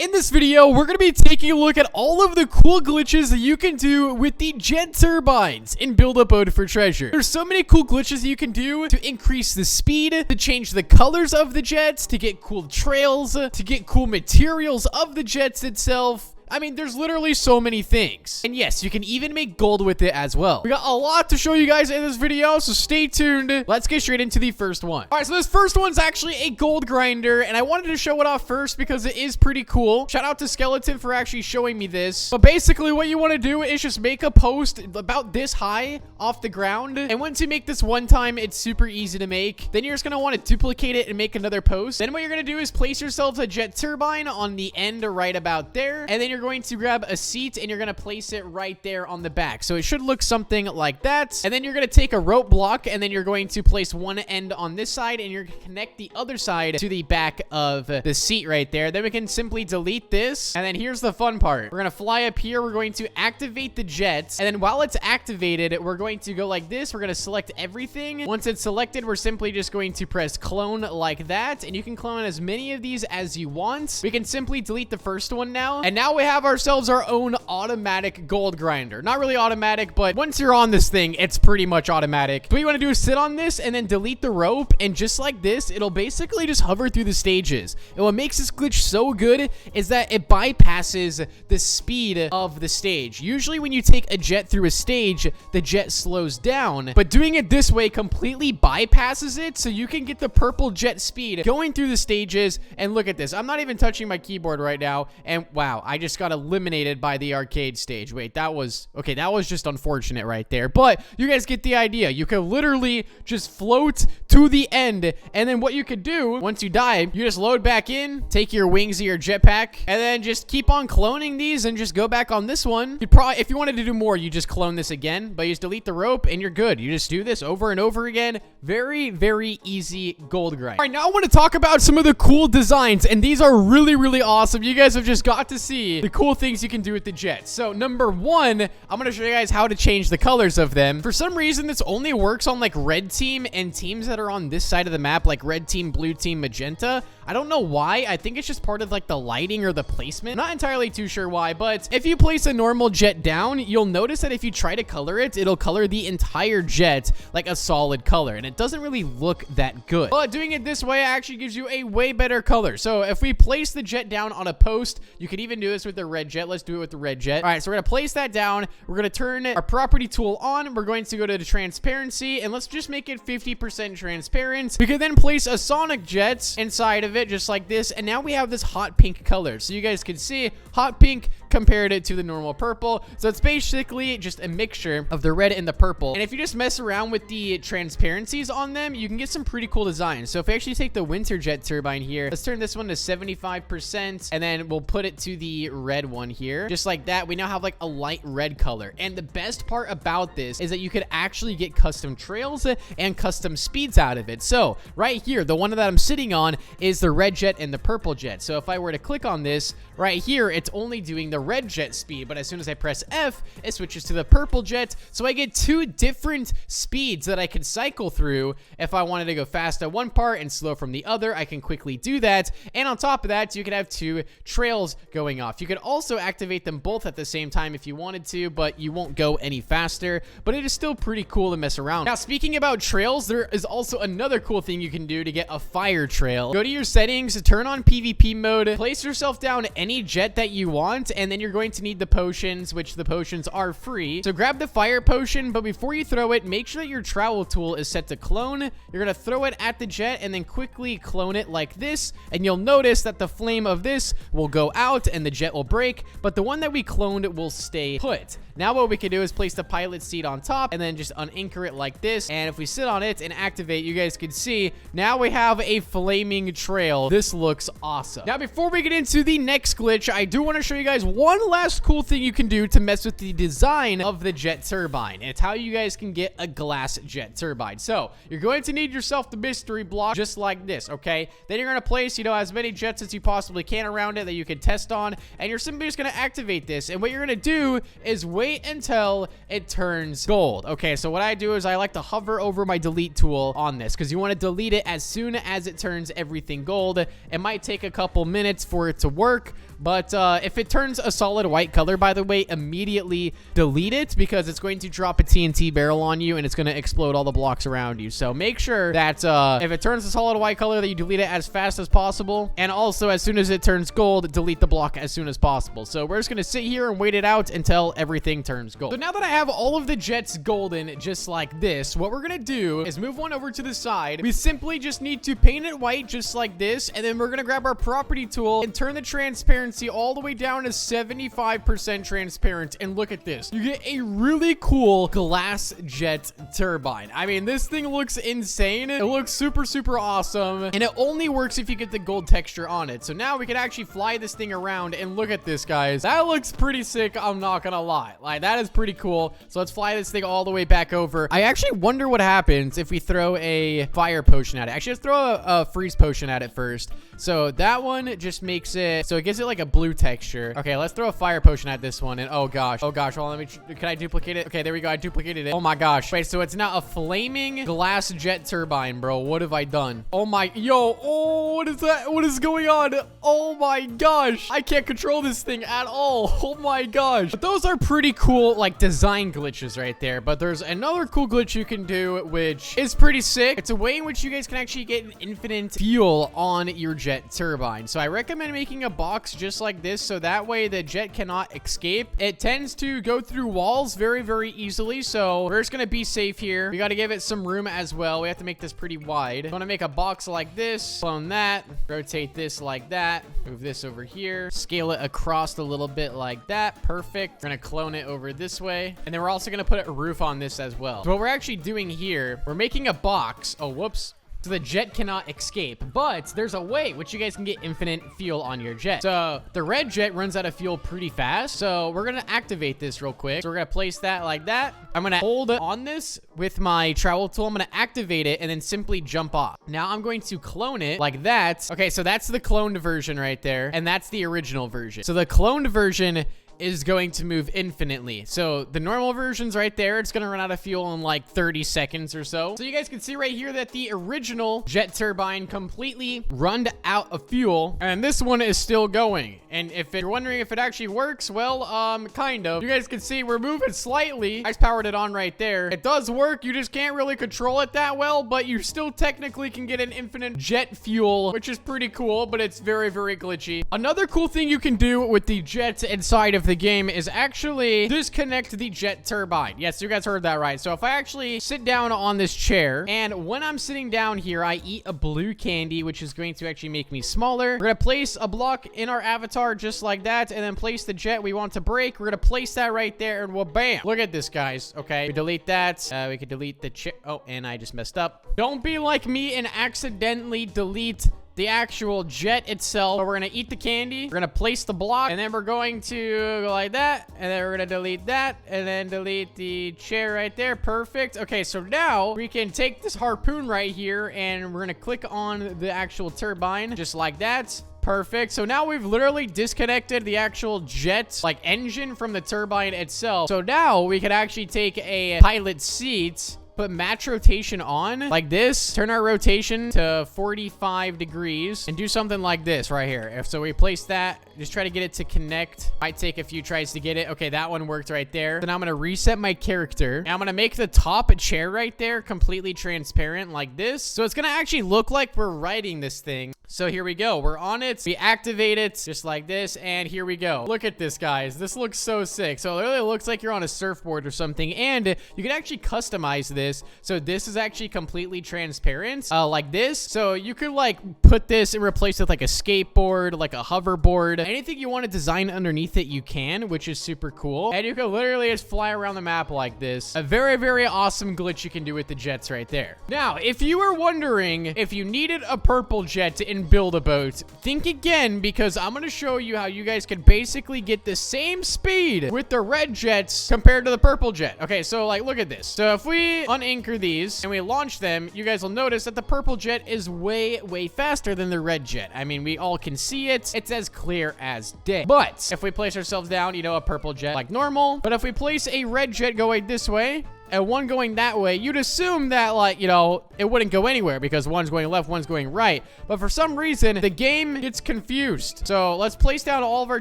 In this video, we're going to be taking a look at all of the cool glitches that you can do with the jet turbines in build-up mode for Treasure. There's so many cool glitches that you can do to increase the speed, to change the colors of the jets, to get cool trails, to get cool materials of the jets itself. I mean, there's literally so many things. And yes, you can even make gold with it as well. We got a lot to show you guys in this video, so stay tuned. Let's get straight into the first one. All right, so this first one's actually a gold grinder, and I wanted to show it off first because it is pretty cool. Shout out to Skeleton for actually showing me this. But basically, what you want to do is just make a post about this high off the ground. And once you make this one time, it's super easy to make. Then you're just going to want to duplicate it and make another post. Then what you're going to do is place yourself a jet turbine on the end right about there. And then you're going to grab a seat and you're going to place it right there on the back. So it should look something like that. And then you're going to take a rope block and then you're going to place one end on this side and you're going to connect the other side to the back of the seat right there. Then we can simply delete this. And then here's the fun part. We're going to fly up here. We're going to activate the jets. And then while it's activated, we're going to go like this. We're going to select everything. Once it's selected, we're simply just going to press clone like that. And you can clone as many of these as you want. We can simply delete the first one now. And now we have ourselves our own automatic gold grinder. Not really automatic, but once you're on this thing, it's pretty much automatic. So what you want to do is sit on this and then delete the rope. And just like this, it'll basically just hover through the stages. And what makes this glitch so good is that it bypasses the speed of the stage. Usually when you take a jet through a stage, the jet slows down. But doing it this way completely bypasses it. So you can get the purple jet speed going through the stages. And look at this. I'm not even touching my keyboard right now. And wow, I just got eliminated by the arcade stage. Wait, that was okay. That was just unfortunate right there. But you guys get the idea. You can literally just float to the end. And then what you could do once you die, you just load back in, take your wings of your jetpack, and then just keep on cloning these and just go back on this one. You'd probably, if you wanted to do more, you just clone this again, but you just delete the rope and you're good. You just do this over and over again. Very, very easy gold grind. All right, now I want to talk about some of the cool designs, and these are really, really awesome. You guys have just got to see the cool things you can do with the jets. So number one, I'm going to show you guys how to change the colors of them. For some reason, this only works on like red team and teams that are on this side of the map, like red team, blue team, magenta. I don't know why. I think it's just part of like the lighting or the placement. Not entirely too sure why, but if you place a normal jet down, you'll notice that if you try to color it, it'll color the entire jet like a solid color, and it doesn't really look that good. But doing it this way actually gives you a way better color. So if we place the jet down on a post, you could even do this with the red jet. Let's do it with the red jet. All right, so we're going to place that down. We're going to turn our property tool on. We're going to go to the transparency, and let's just make it 50% transparent. We could then place a sonic jet inside of it, just like this, and now we have this hot pink color. So you guys can see hot pink compared it to the normal purple. So it's basically just a mixture of the red and the purple. And if you just mess around with the transparencies on them, you can get some pretty cool designs. So if we actually take the winter jet turbine here, let's turn this one to 75%, and then we'll put it to the red one here. Just like that, we now have like a light red color. And the best part about this is that you could actually get custom trails and custom speeds out of it. So right here, the one that I'm sitting on is the red jet and the purple jet. So if I were to click on this right here, it's only doing the red jet speed, but as soon as I press F, it switches to the purple jet. So I get two different speeds that I can cycle through. If I wanted to go fast at one part and slow from the other, I can quickly do that. And on top of that, you could have two trails going off. You could also activate them both at the same time if you wanted to, but you won't go any faster. But it is still pretty cool to mess around. Now, speaking about trails, there is also another cool thing you can do to get a fire trail. Go to your settings, turn on PvP mode, place yourself down any jet that you want, and then you're going to need the potions, which the potions are free. So grab the fire potion, but before you throw it, make sure that your travel tool is set to clone. You're going to throw it at the jet and then quickly clone it like this, and you'll notice that the flame of this will go out and the jet will break, but the one that we cloned will stay put. Now what we can do is place the pilot seat on top and then just unanchor it like this, and if we sit on it and activate, you guys can see now we have a flaming trail. This looks awesome. Now before we get into the next glitch, I do want to show you guys one last cool thing you can do to mess with the design of the jet turbine. And it's how you guys can get a glass jet turbine. So you're going to need yourself the mystery block just like this, okay? Then you're going to place, as many jets as you possibly can around it that you can test on, and you're simply just going to activate this. And what you're going to do is wait until it turns gold. Okay, so what I do is I like to hover over my delete tool on this because you want to delete it as soon as it turns everything gold. It might take a couple minutes for it to work, But if it turns a solid white color, by the way, immediately delete it because it's going to drop a TNT barrel on you and it's going to explode all the blocks around you. So make sure that if it turns a solid white color, that you delete it as fast as possible. And also, as soon as it turns gold, delete the block as soon as possible. So we're just going to sit here and wait it out until everything turns gold. So now that I have all of the jets golden, just like this, what we're going to do is move one over to the side. We simply just need to paint it white just like this. And then we're going to grab our property tool and turn the transparency all the way down to 75% transparent. And look at this. You get a really cool glass jet turbine. I mean, this thing looks insane. It looks super, super awesome. And it only works if you get the gold texture on it. So now we can actually fly this thing around and look at this, guys. That looks pretty sick. I'm not gonna lie. Like, that is pretty cool. So let's fly this thing all the way back over. I actually wonder what happens if we throw a fire potion at it. Actually, let's throw a freeze potion at it first. So that one just makes it, so it gives it like a blue texture. Okay, let's throw a fire potion at this one. And oh gosh, well, let me, can I duplicate it? Okay, there we go. I duplicated it. Oh my gosh. Wait, so it's now a flaming glass jet turbine, bro. What have I done? Oh my, yo, oh, what is that? What is going on? Oh my gosh. I can't control this thing at all. Oh my gosh. But those are pretty cool, like, design glitches right there. But there's another cool glitch you can do, which is pretty sick. It's a way in which you guys can actually get an infinite fuel on your jet turbine. So I recommend making a box just like this, so that way the jet cannot escape. It tends to go through walls very, very easily. So we're just going to be safe here. We got to give it some room as well. We have to make this pretty wide. I want to make a box like this, clone that, rotate this like that, move this over here, scale it across a little bit like that. Perfect. We're going to clone it over this way. And then we're also going to put a roof on this as well. So what we're actually doing here, we're making a box. Oh, whoops. So the jet cannot escape, but there's a way which you guys can get infinite fuel on your jet. So the red jet runs out of fuel pretty fast. So we're going to activate this real quick. So we're going to place that like that. I'm going to hold on this with my travel tool. I'm going to activate it and then simply jump off. Now I'm going to clone it like that. Okay, so that's the cloned version right there. And that's the original version. So the cloned version is going to move infinitely. So the normal version's right there. It's going to run out of fuel in like 30 seconds or so. So you guys can see right here that the original jet turbine completely run out of fuel, and this one is still going. And if you're wondering if it actually works, well, kind of. You guys can see we're moving slightly. I just powered it on right there. It does work. You just can't really control it that well, but you still technically can get an infinite jet fuel, which is pretty cool, but it's very, very glitchy. Another cool thing you can do with the jets inside of the game is actually disconnect the jet turbine. Yes, you guys heard that right. So if I actually sit down on this chair, and when I'm sitting down here, I eat a blue candy, which is going to actually make me smaller. We're going to place a block in our avatar just like that, and then place the jet we want to break. We're going to place that right there, and well, bam. Look at this, guys. Okay, we delete that. We could delete the chip. Oh, and I just messed up. Don't be like me and accidentally delete the actual jet itself. So we're gonna eat the candy, we're gonna place the block, and then we're going to go like that, and then we're gonna delete that, and then delete the chair right there. Perfect. Okay, so now we can take this harpoon right here, and we're gonna click on the actual turbine just like that. Perfect. So now we've literally disconnected the actual jet, like, engine from the turbine itself. So now we can actually take a pilot seat, put match rotation on like this, turn our rotation to 45 degrees, and do something like this right here. So we place that, just try to get it to connect. Might take a few tries to get it. Okay, that one worked right there. Then I'm gonna reset my character, and I'm gonna make the top chair right there completely transparent like this. So it's gonna actually look like we're riding this thing. So here we go. We're on it. We activate it just like this, and here we go. Look at this, guys. This looks so sick. So it really looks like you're on a surfboard or something, and you can actually customize this. So this is actually completely transparent, like this. So you could like put this and replace it with like a skateboard, like a hoverboard, anything you want to design underneath it, you can, which is super cool. And you can literally just fly around the map like this. A very, very awesome glitch you can do with the jets right there. Now, if you were wondering if you needed a purple jet in Build-A-Boat, think again, because I'm going to show you how you guys can basically get the same speed with the red jets compared to the purple jet. Okay, so like, look at this. So if we unanchor these and we launch them, you guys will notice that the purple jet is way, way faster than the red jet. I mean, we all can see it. It's as clear as day. But if we place ourselves down, you know, a purple jet like normal. But if we place a red jet going this way, and one going that way, you'd assume that, like, you know, it wouldn't go anywhere because one's going left, one's going right. But for some reason, the game gets confused. So let's place down all of our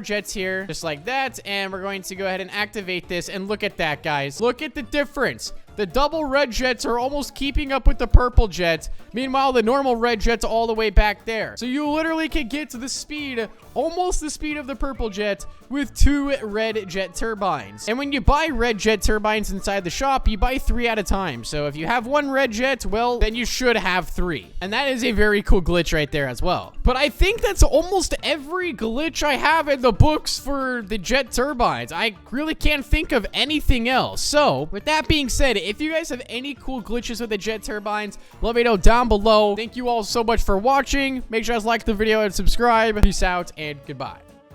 jets here, just like that. And we're going to go ahead and activate this. And look at that, guys. Look at the difference. The double red jets are almost keeping up with the purple jets. Meanwhile, the normal red jet's all the way back there. So you literally can get to the speed, almost the speed of the purple jet, with 2 red jet turbines. And when you buy red jet turbines inside the shop, you buy 3 at a time. So if you have 1 red jet, well, then you should have 3. And that is a very cool glitch right there as well. But I think that's almost every glitch I have in the books for the jet turbines. I really can't think of anything else. So with that being said, if you guys have any cool glitches with the jet turbines, let me know down below. Thank you all so much for watching. Make sure you guys like the video and subscribe. Peace out and goodbye.